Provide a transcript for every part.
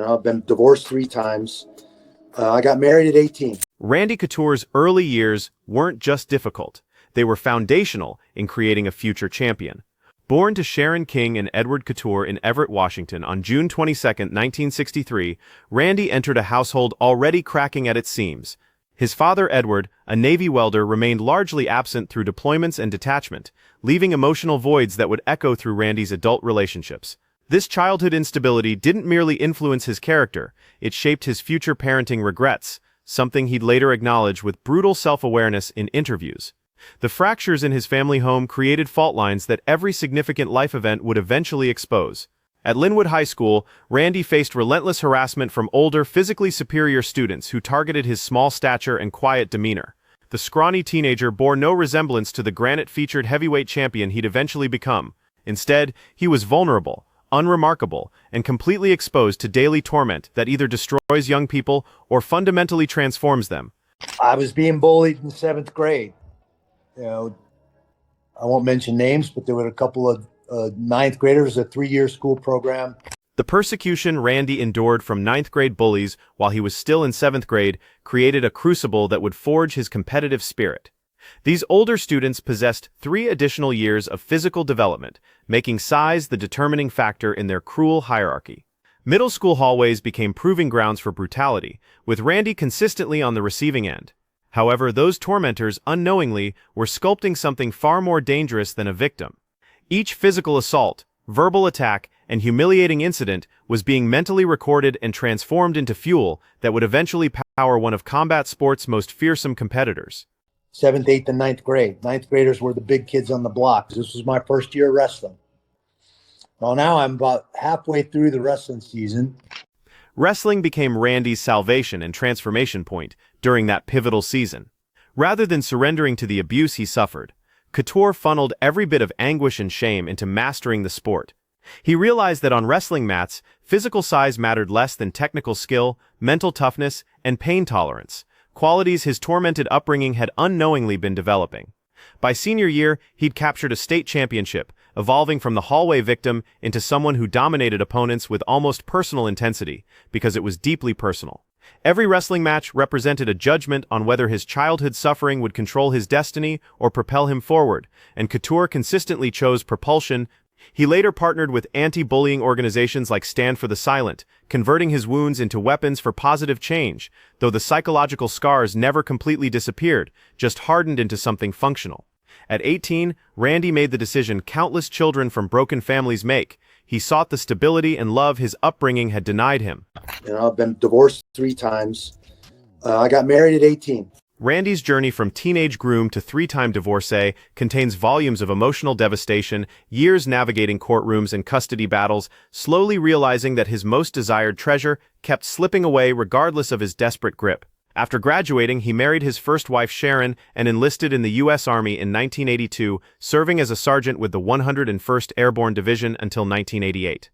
I've been divorced 3 times. I got married at 18. Randy Couture's early years weren't just difficult, they were foundational in creating a future champion. Born to Sharon King and Edward Couture in Everett, Washington on June 22, 1963, Randy entered a household already cracking at its seams. His father, Edward, a Navy welder, remained largely absent through deployments and detachment, leaving emotional voids that would echo through Randy's adult relationships. This childhood instability didn't merely influence his character, it shaped his future parenting regrets, something he'd later acknowledge with brutal self-awareness in interviews. The fractures in his family home created fault lines that every significant life event would eventually expose. At Linwood High School, Randy faced relentless harassment from older, physically superior students who targeted his small stature and quiet demeanor. The scrawny teenager bore no resemblance to the granite-featured heavyweight champion he'd eventually become. Instead, he was vulnerable, unremarkable, and completely exposed to daily torment that either destroys young people or fundamentally transforms them. I was being bullied in 7th grade. I won't mention names, but there were a couple of 9th graders, a 3-year school program. The persecution Randy endured from 9th grade bullies while he was still in 7th grade created a crucible that would forge his competitive spirit. These older students possessed 3 additional years of physical development, making size the determining factor in their cruel hierarchy. Middle school hallways became proving grounds for brutality, with Randy consistently on the receiving end. However, those tormentors unknowingly were sculpting something far more dangerous than a victim. Each physical assault, verbal attack, and humiliating incident was being mentally recorded and transformed into fuel that would eventually power one of combat sport's most fearsome competitors. 7th, 8th, and 9th grade. 9th graders were the big kids on the block. This was my first year wrestling. Well, now I'm about halfway through the wrestling season. Wrestling became Randy's salvation and transformation point during that pivotal season. Rather than surrendering to the abuse he suffered, Couture funneled every bit of anguish and shame into mastering the sport. He realized that on wrestling mats, physical size mattered less than technical skill, mental toughness, and pain tolerance, qualities his tormented upbringing had unknowingly been developing. By senior year, he'd captured a state championship, evolving from the hallway victim into someone who dominated opponents with almost personal intensity, because it was deeply personal. Every wrestling match represented a judgment on whether his childhood suffering would control his destiny or propel him forward, and Couture consistently chose propulsion. He later partnered with anti-bullying organizations like Stand for the Silent, converting his wounds into weapons for positive change, though the psychological scars never completely disappeared, just hardened into something functional. At 18, Randy made the decision countless children from broken families make. He sought the stability and love his upbringing had denied him. I've been divorced 3 times. I got married at 18. Randy's journey from teenage groom to 3-time divorcee contains volumes of emotional devastation, years navigating courtrooms and custody battles, slowly realizing that his most desired treasure kept slipping away regardless of his desperate grip. After graduating, he married his first wife Sharon and enlisted in the U.S. Army in 1982, serving as a sergeant with the 101st Airborne Division until 1988.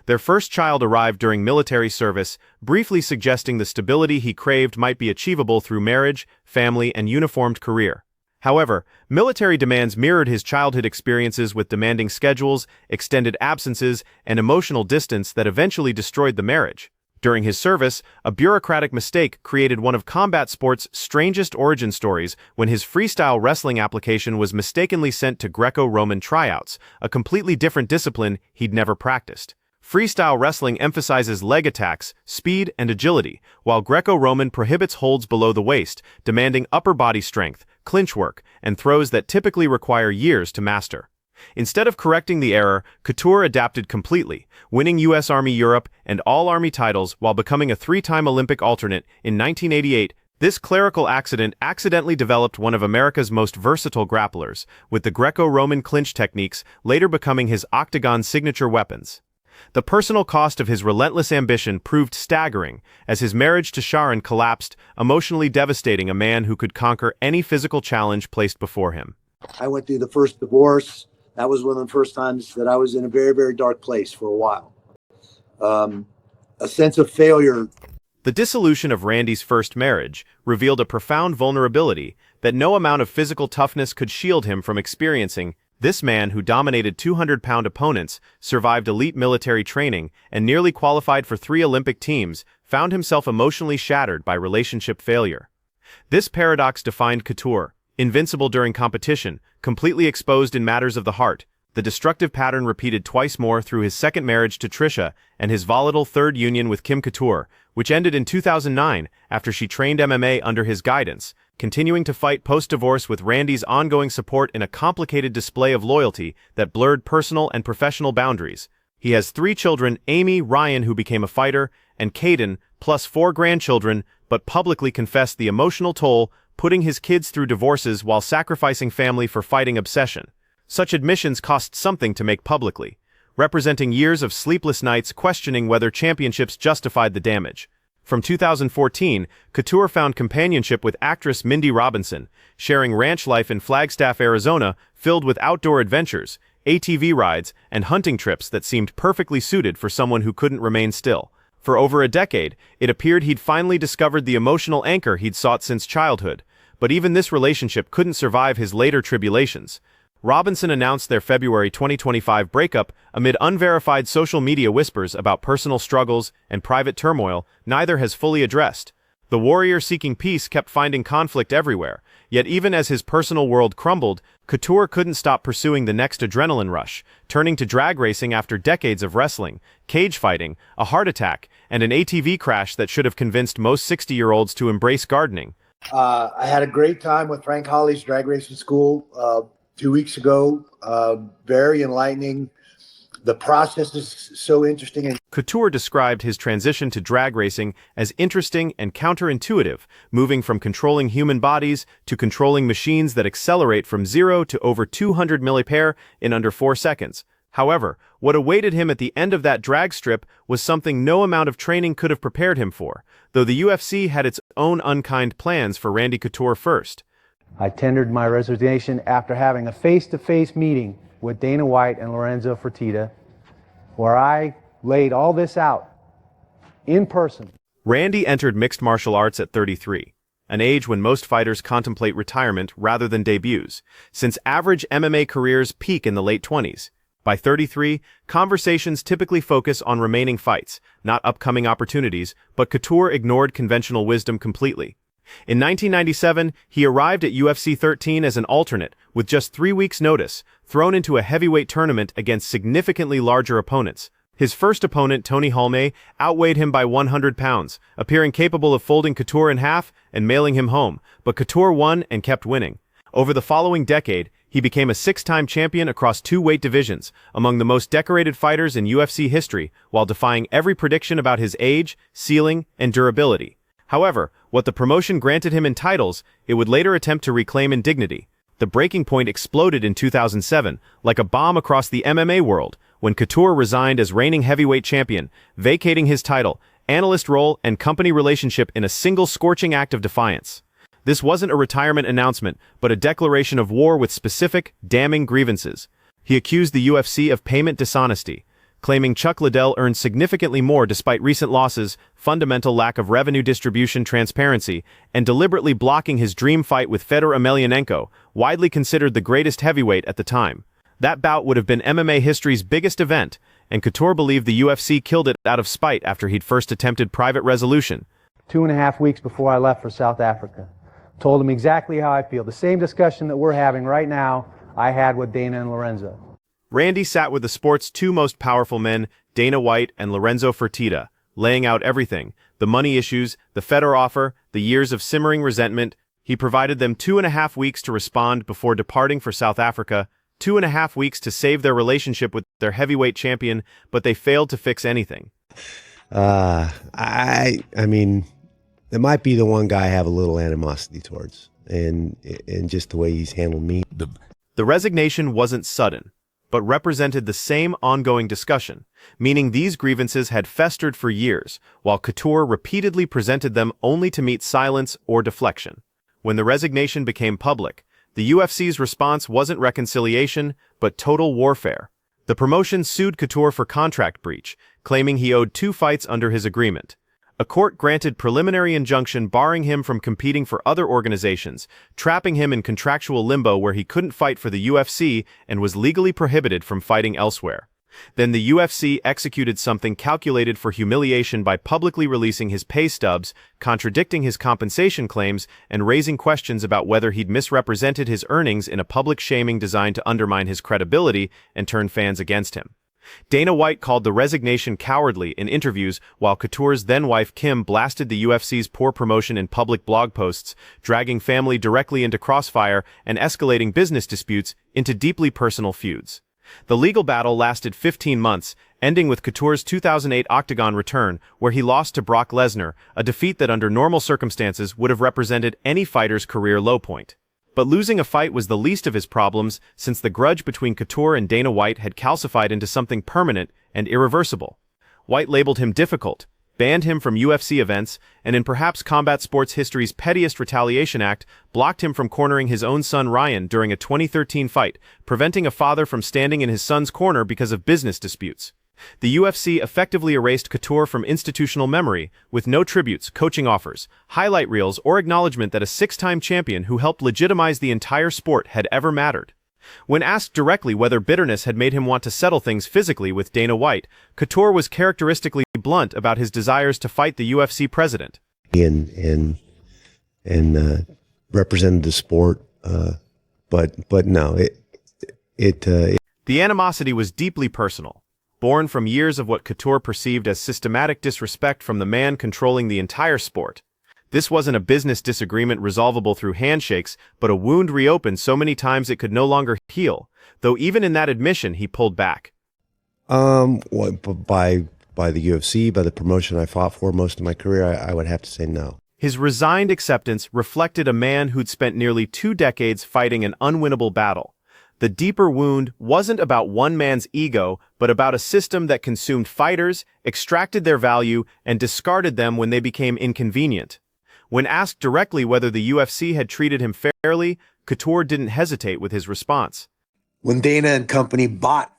Their first child arrived during military service, briefly suggesting the stability he craved might be achievable through marriage, family, and uniformed career. However, military demands mirrored his childhood experiences with demanding schedules, extended absences, and emotional distance that eventually destroyed the marriage. During his service, a bureaucratic mistake created one of combat sport's strangest origin stories when his freestyle wrestling application was mistakenly sent to Greco-Roman tryouts, a completely different discipline he'd never practiced. Freestyle wrestling emphasizes leg attacks, speed, and agility, while Greco-Roman prohibits holds below the waist, demanding upper body strength, clinch work, and throws that typically require years to master. Instead of correcting the error, Couture adapted completely, winning U.S. Army Europe and All-Army titles while becoming a 3-time Olympic alternate in 1988. This clerical accident accidentally developed one of America's most versatile grapplers, with the Greco-Roman clinch techniques later becoming his octagon signature weapons. The personal cost of his relentless ambition proved staggering, as his marriage to Sharon collapsed, emotionally devastating a man who could conquer any physical challenge placed before him. I went through the first divorce. That was one of the first times that I was in a very, very dark place for a while. A sense of failure. The dissolution of Randy's first marriage revealed a profound vulnerability that no amount of physical toughness could shield him from experiencing. This man, who dominated 200-pound opponents, survived elite military training, and nearly qualified for 3 Olympic teams, found himself emotionally shattered by relationship failure. This paradox defined Couture: invincible during competition, completely exposed in matters of the heart. The destructive pattern repeated twice more through his second marriage to Trisha and his volatile third union with Kim Couture, which ended in 2009 after she trained MMA under his guidance, continuing to fight post-divorce with Randy's ongoing support in a complicated display of loyalty that blurred personal and professional boundaries. He has 3 children: Amy, Ryan, who became a fighter, and Caden, plus 4 grandchildren, but publicly confessed the emotional toll, putting his kids through divorces while sacrificing family for fighting obsession. Such admissions cost something to make publicly, representing years of sleepless nights questioning whether championships justified the damage. From 2014, Couture found companionship with actress Mindy Robinson, sharing ranch life in Flagstaff, Arizona, filled with outdoor adventures, ATV rides, and hunting trips that seemed perfectly suited for someone who couldn't remain still. For over a decade, it appeared he'd finally discovered the emotional anchor he'd sought since childhood, but even this relationship couldn't survive his later tribulations. Robinson announced their February 2025 breakup amid unverified social media whispers about personal struggles and private turmoil neither has fully addressed. The warrior seeking peace kept finding conflict everywhere, yet even as his personal world crumbled, Couture couldn't stop pursuing the next adrenaline rush, turning to drag racing after decades of wrestling, cage fighting, a heart attack, and an ATV crash that should have convinced most 60-year-olds to embrace gardening. I had a great time with Frank Holly's drag racing school 2 weeks ago. Very enlightening. The process is so interesting. And Couture described his transition to drag racing as interesting and counterintuitive, moving from controlling human bodies to controlling machines that accelerate from 0 to over 200 millipare in under 4 seconds. However, what awaited him at the end of that drag strip was something no amount of training could have prepared him for, though the UFC had its own unkind plans for Randy Couture first. I tendered my resignation after having a face-to-face meeting with Dana White and Lorenzo Fertitta, where I laid all this out in person. Randy entered mixed martial arts at 33, an age when most fighters contemplate retirement rather than debuts, since average MMA careers peak in the late 20s. By 33, conversations typically focus on remaining fights, not upcoming opportunities, but Couture ignored conventional wisdom completely. In 1997, he arrived at UFC 13 as an alternate, with just 3 weeks' notice, thrown into a heavyweight tournament against significantly larger opponents. His first opponent, Tony Halme, outweighed him by 100 pounds, appearing capable of folding Couture in half and mailing him home, but Couture won and kept winning. Over the following decade, he became a 6-time champion across 2 weight divisions, among the most decorated fighters in UFC history, while defying every prediction about his age, ceiling, and durability. However, what the promotion granted him in titles, it would later attempt to reclaim in dignity. The breaking point exploded in 2007, like a bomb across the MMA world, when Couture resigned as reigning heavyweight champion, vacating his title, analyst role, and company relationship in a single scorching act of defiance. This wasn't a retirement announcement, but a declaration of war with specific, damning grievances. He accused the UFC of payment dishonesty, claiming Chuck Liddell earned significantly more despite recent losses, fundamental lack of revenue distribution transparency, and deliberately blocking his dream fight with Fedor Emelianenko, widely considered the greatest heavyweight at the time. That bout would have been MMA history's biggest event, and Couture believed the UFC killed it out of spite after he'd first attempted private resolution. 2.5 weeks before I left for South Africa. Told him exactly how I feel. The same discussion that we're having right now, I had with Dana and Lorenzo. Randy sat with the sport's 2 most powerful men, Dana White and Lorenzo Fertitta, laying out everything: the money issues, the Fedor offer, the years of simmering resentment. He provided them 2.5 weeks to respond before departing for South Africa, 2.5 weeks to save their relationship with their heavyweight champion, but they failed to fix anything. I mean, it might be the one guy I have a little animosity towards, and just the way he's handled me. The resignation wasn't sudden, but represented the same ongoing discussion, meaning these grievances had festered for years, while Couture repeatedly presented them only to meet silence or deflection. When the resignation became public, the UFC's response wasn't reconciliation, but total warfare. The promotion sued Couture for contract breach, claiming he owed 2 fights under his agreement. A court granted preliminary injunction barring him from competing for other organizations, trapping him in contractual limbo where he couldn't fight for the UFC and was legally prohibited from fighting elsewhere. Then the UFC executed something calculated for humiliation by publicly releasing his pay stubs, contradicting his compensation claims, and raising questions about whether he'd misrepresented his earnings in a public shaming designed to undermine his credibility and turn fans against him. Dana White called the resignation cowardly in interviews, while Couture's then-wife Kim blasted the UFC's poor promotion in public blog posts, dragging family directly into crossfire and escalating business disputes into deeply personal feuds. The legal battle lasted 15 months, ending with Couture's 2008 Octagon return, where he lost to Brock Lesnar, a defeat that under normal circumstances would have represented any fighter's career low point. But losing a fight was the least of his problems, since the grudge between Couture and Dana White had calcified into something permanent and irreversible. White labeled him difficult, banned him from UFC events, and in perhaps combat sports history's pettiest retaliation act, blocked him from cornering his own son Ryan during a 2013 fight, preventing a father from standing in his son's corner because of business disputes. The UFC effectively erased Couture from institutional memory, with no tributes, coaching offers, highlight reels, or acknowledgement that a six-time champion who helped legitimize the entire sport had ever mattered. When asked directly whether bitterness had made him want to settle things physically with Dana White, Couture was characteristically blunt about his desires to fight the UFC president. And represented the sport, but no, The animosity was deeply personal, born from years of what Couture perceived as systematic disrespect from the man controlling the entire sport. This wasn't a business disagreement resolvable through handshakes, but a wound reopened so many times it could no longer heal, though even in that admission he pulled back. Well, by the UFC, by the promotion I fought for most of my career, I would have to say no. His resigned acceptance reflected a man who'd spent nearly 2 decades fighting an unwinnable battle. The deeper wound wasn't about one man's ego, but about a system that consumed fighters, extracted their value, and discarded them when they became inconvenient. When asked directly whether the UFC had treated him fairly, Couture didn't hesitate with his response. When Dana and company bought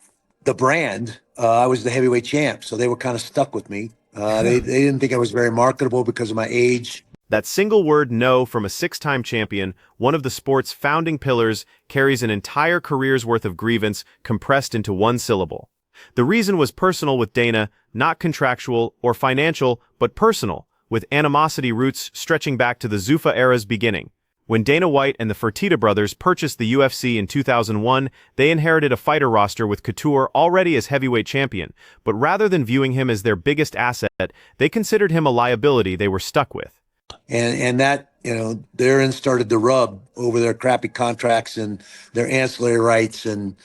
the brand, I was the heavyweight champ, so they were kind of stuck with me. They didn't think I was very marketable because of my age. That single word no from a 6-time champion, one of the sport's founding pillars, carries an entire career's worth of grievance compressed into one syllable. The reason was personal with Dana, not contractual or financial, but personal, with animosity roots stretching back to the Zuffa era's beginning. When Dana White and the Fertitta brothers purchased the UFC in 2001, they inherited a fighter roster with Couture already as heavyweight champion, but rather than viewing him as their biggest asset, they considered him a liability they were stuck with. And that, therein started to rub over their crappy contracts and their ancillary rights and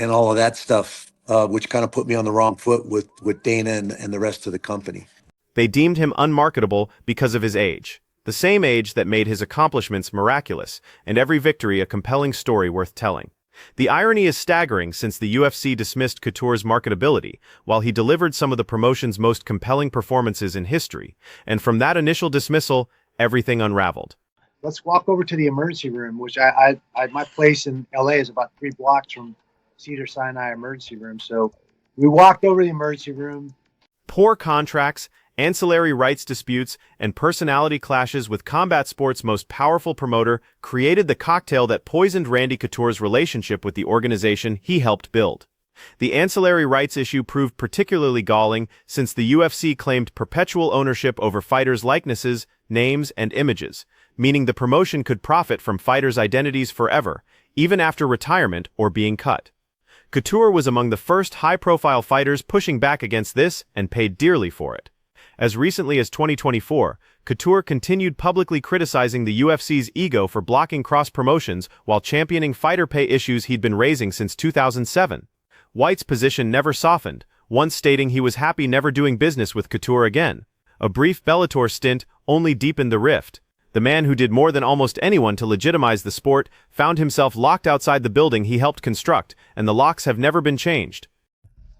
all of that stuff, which kind of put me on the wrong foot with Dana and the rest of the company. They deemed him unmarketable because of his age, the same age that made his accomplishments miraculous, and every victory a compelling story worth telling. The irony is staggering since the UFC dismissed Couture's marketability, while he delivered some of the promotion's most compelling performances in history, and from that initial dismissal, everything unraveled. Let's walk over to the emergency room, which I my place in LA is about 3 blocks from Cedars-Sinai emergency room. So we walked over to the emergency room. Poor contracts, ancillary rights disputes, and personality clashes with combat sports' most powerful promoter created the cocktail that poisoned Randy Couture's relationship with the organization he helped build. The ancillary rights issue proved particularly galling since the UFC claimed perpetual ownership over fighters' likenesses, names, and images, meaning the promotion could profit from fighters' identities forever, even after retirement or being cut. Couture was among the first high-profile fighters pushing back against this and paid dearly for it. As recently as 2024, Couture continued publicly criticizing the UFC's ego for blocking cross-promotions while championing fighter pay issues he'd been raising since 2007. White's position never softened, once stating he was happy never doing business with Couture again. A brief Bellator stint only deepened the rift. The man who did more than almost anyone to legitimize the sport found himself locked outside the building he helped construct, and the locks have never been changed.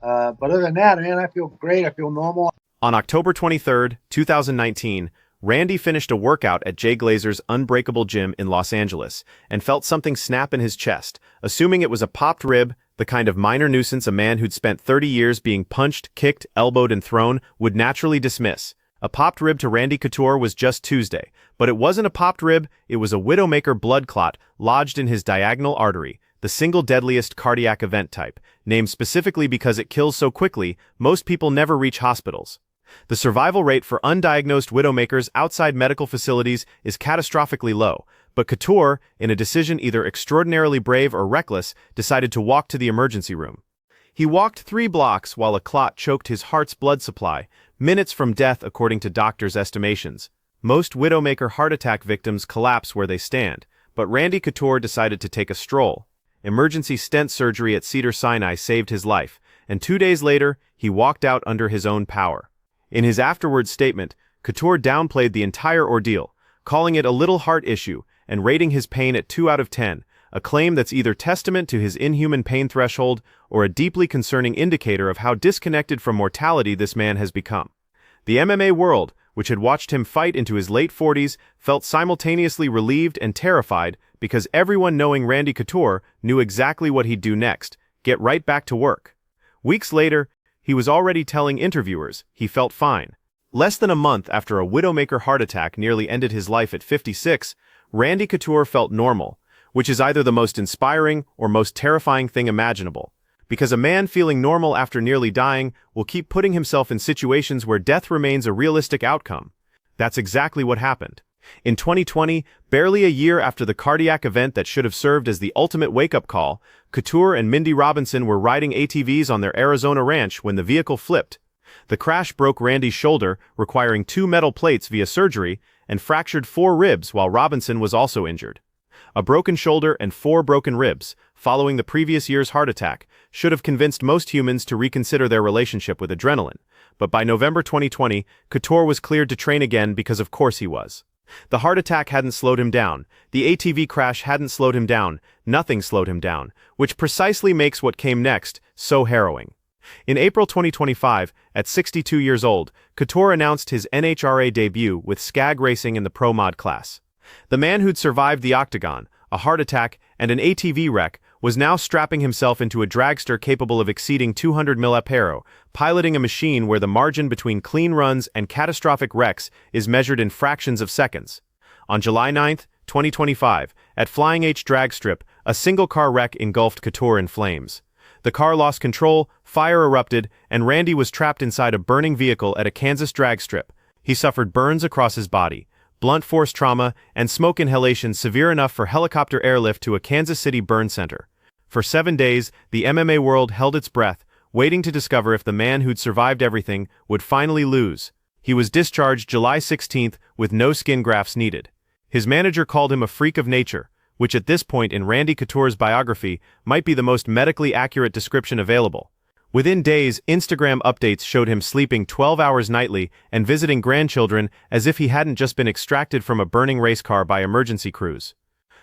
But other than that, man, I feel great. I feel normal. On October 23, 2019, Randy finished a workout at Jay Glazer's Unbreakable Gym in Los Angeles and felt something snap in his chest, assuming it was a popped rib, the kind of minor nuisance a man who'd spent 30 years being punched, kicked, elbowed, and thrown would naturally dismiss. A popped rib to Randy Couture was just Tuesday, but it wasn't a popped rib, it was a widowmaker blood clot lodged in his diagonal artery, the single deadliest cardiac event type, named specifically because it kills so quickly, most people never reach hospitals. The survival rate for undiagnosed widowmakers outside medical facilities is catastrophically low, but Couture, in a decision either extraordinarily brave or reckless, decided to walk to the emergency room. He walked 3 blocks while a clot choked his heart's blood supply, minutes from death according to doctors' estimations. Most widowmaker heart attack victims collapse where they stand, but Randy Couture decided to take a stroll. Emergency stent surgery at Cedars-Sinai saved his life, and 2 days later, he walked out under his own power. In his afterward statement, Couture downplayed the entire ordeal, calling it a little heart issue and rating his pain at 2 out of 10, a claim that's either testament to his inhuman pain threshold or a deeply concerning indicator of how disconnected from mortality this man has become. The MMA world, which had watched him fight into his late 40s, felt simultaneously relieved and terrified because everyone knowing Randy Couture knew exactly what he'd do next: get right back to work. Weeks later, he was already telling interviewers he felt fine. Less than a month after a widowmaker heart attack nearly ended his life at 56, Randy Couture felt normal, which is either the most inspiring or most terrifying thing imaginable, because a man feeling normal after nearly dying will keep putting himself in situations where death remains a realistic outcome. That's exactly what happened. In 2020, barely a year after the cardiac event that should have served as the ultimate wake-up call, Couture and Mindy Robinson were riding ATVs on their Arizona ranch when the vehicle flipped. The crash broke Randy's shoulder, requiring 2 metal plates via surgery, and fractured 4 ribs while Robinson was also injured. A broken shoulder and 4 broken ribs, following the previous year's heart attack, should have convinced most humans to reconsider their relationship with adrenaline. But by November 2020, Couture was cleared to train again because of course he was. The heart attack hadn't slowed him down, the ATV crash hadn't slowed him down, nothing slowed him down, which precisely makes what came next so harrowing. In April 2025, at 62 years old, Couture announced his NHRA debut with Skag Racing in the Pro Mod class. The man who'd survived the octagon, a heart attack, and an ATV wreck was now strapping himself into a dragster capable of exceeding 200 mph, piloting a machine where the margin between clean runs and catastrophic wrecks is measured in fractions of seconds. On July 9, 2025, at Flying H Drag Strip, a single-car wreck engulfed Couture in flames. The car lost control, fire erupted, and Randy was trapped inside a burning vehicle at a Kansas drag strip. He suffered burns across his body, blunt force trauma, and smoke inhalation severe enough for helicopter airlift to a Kansas City burn center. For 7 days, the MMA world held its breath, waiting to discover if the man who'd survived everything would finally lose. He was discharged July 16th with no skin grafts needed. His manager called him a freak of nature, which at this point in Randy Couture's biography might be the most medically accurate description available. Within days, Instagram updates showed him sleeping 12 hours nightly and visiting grandchildren as if he hadn't just been extracted from a burning race car by emergency crews.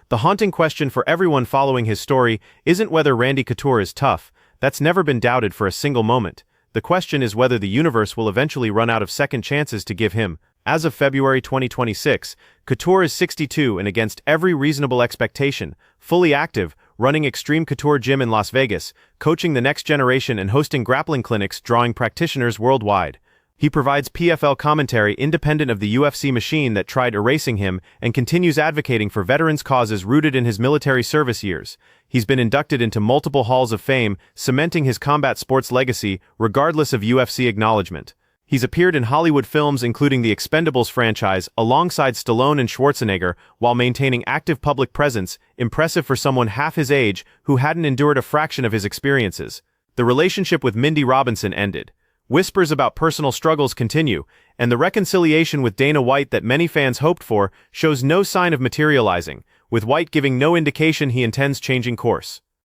The haunting question for everyone following his story isn't whether Randy Couture is tough. That's never been doubted for a single moment. The question is whether the universe will eventually run out of second chances to give him. As of February 2026, Couture is 62 and against every reasonable expectation, fully active, running Extreme Couture Gym in Las Vegas, coaching the next generation and hosting grappling clinics drawing practitioners worldwide. He provides PFL commentary independent of the UFC machine that tried erasing him and continues advocating for veterans' causes rooted in his military service years. He's been inducted into multiple halls of fame, cementing his combat sports legacy regardless of UFC acknowledgement. He's appeared in Hollywood films including the Expendables franchise alongside Stallone and Schwarzenegger while maintaining active public presence, impressive for someone half his age who hadn't endured a fraction of his experiences. The relationship with Mindy Robinson ended. Whispers about personal struggles continue, and the reconciliation with Dana White that many fans hoped for shows no sign of materializing, with White giving no indication he intends changing course.